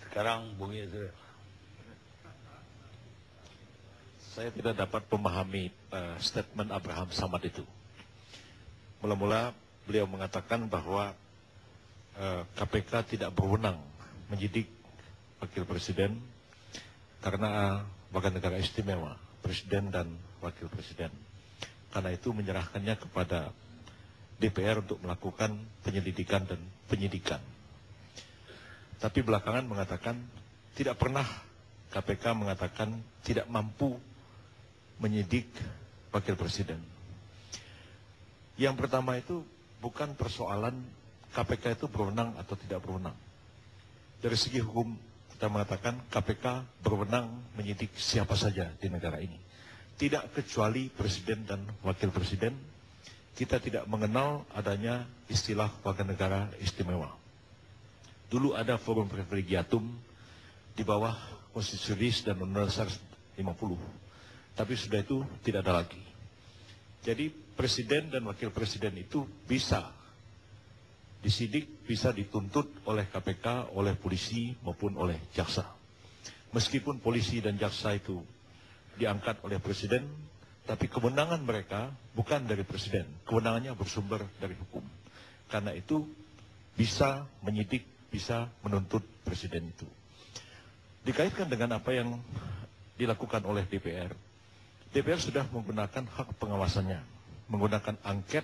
Sekarang Bung Yesril. Saya tidak dapat memahami statement Abraham Samad itu. Mula-mula beliau mengatakan bahwa KPK tidak berwenang menyidik wakil presiden karena warga negara istimewa, presiden dan wakil presiden. Karena itu menyerahkannya kepada DPR untuk melakukan penyelidikan dan penyidikan. Tapi belakangan mengatakan tidak pernah KPK mengatakan tidak mampu menyidik wakil presiden. Yang pertama itu bukan persoalan KPK itu berwenang atau tidak berwenang. Dari segi hukum kita mengatakan KPK berwenang menyidik siapa saja di negara ini. Tidak kecuali presiden dan wakil presiden. Kita tidak mengenal adanya istilah warga negara istimewa. Dulu ada forum privilegiatum di bawah konstitusi dan Undang-Undang 50. Tapi sudah itu tidak ada lagi. Jadi presiden dan wakil presiden itu bisa disidik, bisa dituntut oleh KPK, oleh polisi maupun oleh jaksa. Meskipun polisi dan jaksa itu diangkat oleh presiden, tapi kewenangan mereka bukan dari presiden. Kewenangannya bersumber dari hukum. Karena itu bisa menyidik, bisa menuntut presiden itu. Dikaitkan dengan apa yang dilakukan oleh DPR. DPR sudah menggunakan hak pengawasannya, menggunakan angket,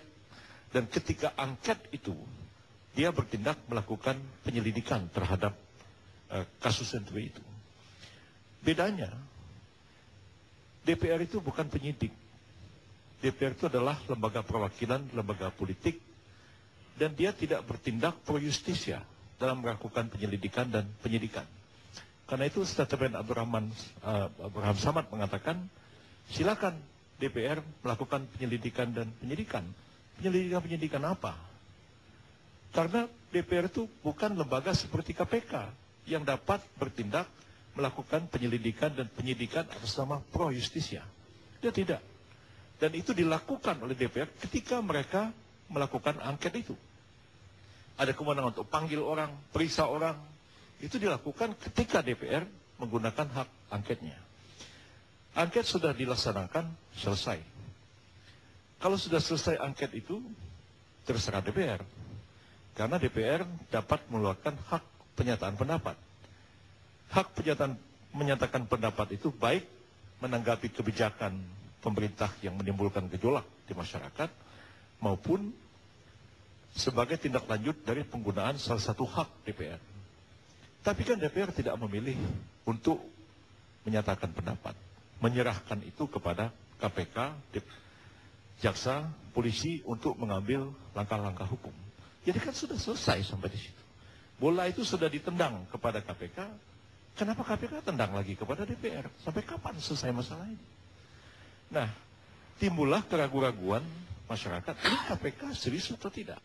dan ketika angket itu, dia bertindak melakukan penyelidikan terhadap kasus senturi itu. Bedanya, DPR itu bukan penyidik. DPR itu adalah lembaga perwakilan, lembaga politik, dan dia tidak bertindak pro justisia dalam melakukan penyelidikan dan penyidikan. Karena itu statement Abraham Samad mengatakan, silakan DPR melakukan penyelidikan dan penyidikan. Penyelidikan apa? Karena DPR itu bukan lembaga seperti KPK yang dapat bertindak melakukan penyelidikan dan penyidikan atas nama pro justisia. Dia tidak. Dan itu dilakukan oleh DPR ketika mereka melakukan angket itu. Ada kewenangan untuk panggil orang, periksa orang. Itu dilakukan ketika DPR menggunakan hak angketnya. Angket sudah dilaksanakan, selesai. Kalau sudah selesai angket itu, terserah DPR. Karena DPR dapat mengeluarkan hak penyataan pendapat. Hak menyatakan pendapat itu baik menanggapi kebijakan pemerintah yang menimbulkan gejolak di masyarakat, maupun sebagai tindak lanjut dari penggunaan salah satu hak DPR. Tapi kan DPR tidak memilih untuk menyatakan pendapat. Menyerahkan itu kepada KPK, jaksa, polisi untuk mengambil langkah-langkah hukum. Jadi kan sudah selesai sampai di situ. Bola itu sudah ditendang kepada KPK. Kenapa KPK tendang lagi kepada DPR? Sampai kapan selesai masalah ini? Nah, timbullah keraguan-raguan masyarakat. Ini KPK serius atau tidak?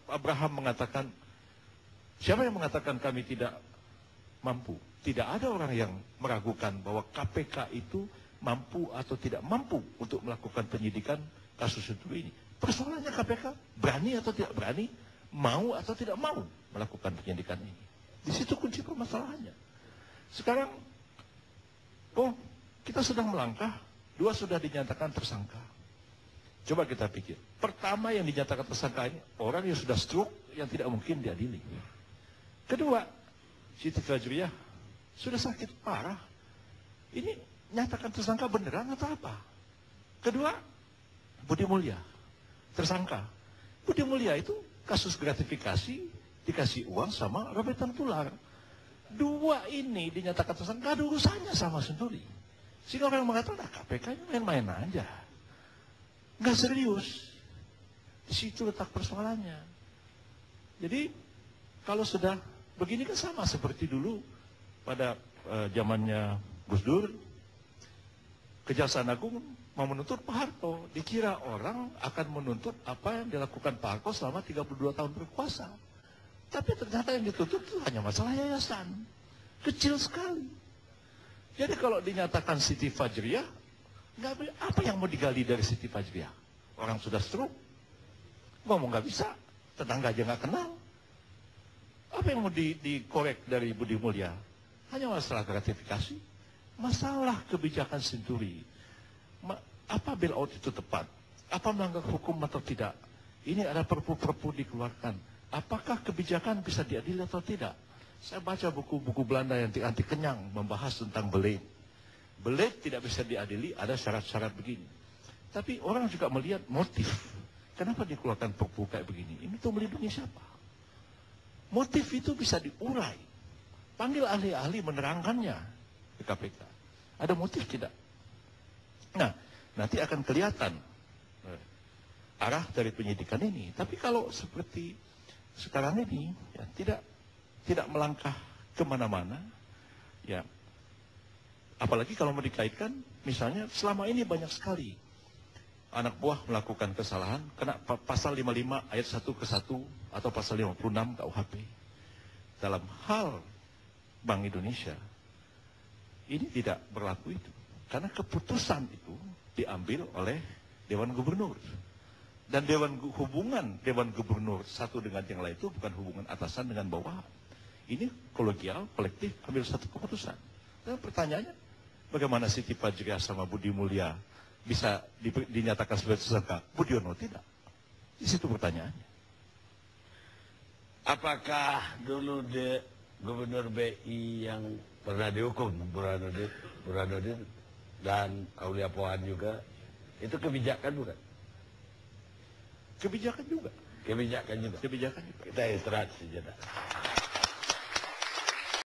Abraham mengatakan, siapa yang mengatakan kami tidak mampu? Tidak ada orang yang meragukan bahwa KPK itu mampu atau tidak mampu untuk melakukan penyidikan kasus itu ini. Persoalannya KPK berani atau tidak berani, mau atau tidak mau melakukan penyidikan ini. Di situ kunci permasalahannya. Sekarang, kita sudah melangkah, 2 sudah dinyatakan tersangka. Coba kita pikir, pertama yang dinyatakan tersangka ini, orang yang sudah stroke yang tidak mungkin diadili. Kedua, Siti Fajriyah sudah sakit parah. Ini nyatakan tersangka beneran atau apa? Kedua, Budi Mulya, tersangka. Budi Mulya itu kasus gratifikasi, dikasih uang sama rabetan tular. 2 ini dinyatakan tersangka, ada urusannya sama Senturi. Sehingga orang mengatakan, KPK ini main-main aja. Nggak serius. Di situ letak persoalannya. Jadi, kalau sudah begini kan sama seperti dulu pada zamannya Gus Dur, Kejaksaan Agung mau menuntut Pak Harto. Dikira orang akan menuntut apa yang dilakukan Pak Harto selama 32 tahun berkuasa. Tapi ternyata yang dituntut itu hanya masalah yayasan. Kecil sekali. Jadi kalau dinyatakan Siti Fajriyah, apa yang mau digali dari Siti Fajriyah? Orang sudah stroke. Ngomong nggak bisa, tetangga aja nggak kenal. Apa yang mau dikorek dari Budi Mulya? Hanya masalah gratifikasi, masalah kebijakan Senturi. Apa bailout itu tepat? Apa melanggar hukum atau tidak? Ini ada perpu-perpu dikeluarkan. Apakah kebijakan bisa diadili atau tidak? Saya baca buku-buku Belanda yang anti kenyang membahas tentang beleid. Beleid tidak bisa diadili, ada syarat-syarat begini. Tapi orang juga melihat motif. Kenapa dikeluarkan perpu kayak begini? Ini tuh melindungi siapa? Motif itu bisa diurai. Panggil ahli-ahli menerangkannya ke KPK. Ada motif tidak? Nah, nanti akan kelihatan arah dari penyidikan ini. Tapi kalau seperti sekarang ini, ya, tidak melangkah kemana-mana, ya. Apalagi kalau mau dikaitkan, misalnya selama ini banyak sekali anak buah melakukan kesalahan, kena pasal 55 ayat 1 ke 1 atau pasal 56 KUHP. Dalam hal Bank Indonesia, ini tidak berlaku itu. Karena keputusan itu diambil oleh Dewan Gubernur. Dan hubungan Dewan Gubernur satu dengan yang lain itu bukan hubungan atasan dengan bawahan. Ini kolegial, kolektif, ambil satu keputusan. Dan pertanyaannya, bagaimana Siti Fajriah sama Budi Mulya bisa dinyatakan sebagai tersangka? Budiono tidak. Di situ pertanyaannya. Apakah dulu Gubernur BI yang pernah dihukum, Burhanuddin dan Aulia Pohan juga, itu kebijakan bukan? Kebijakan juga. Kebijakan juga. Kebijakan juga. Kita istirahat sejenak.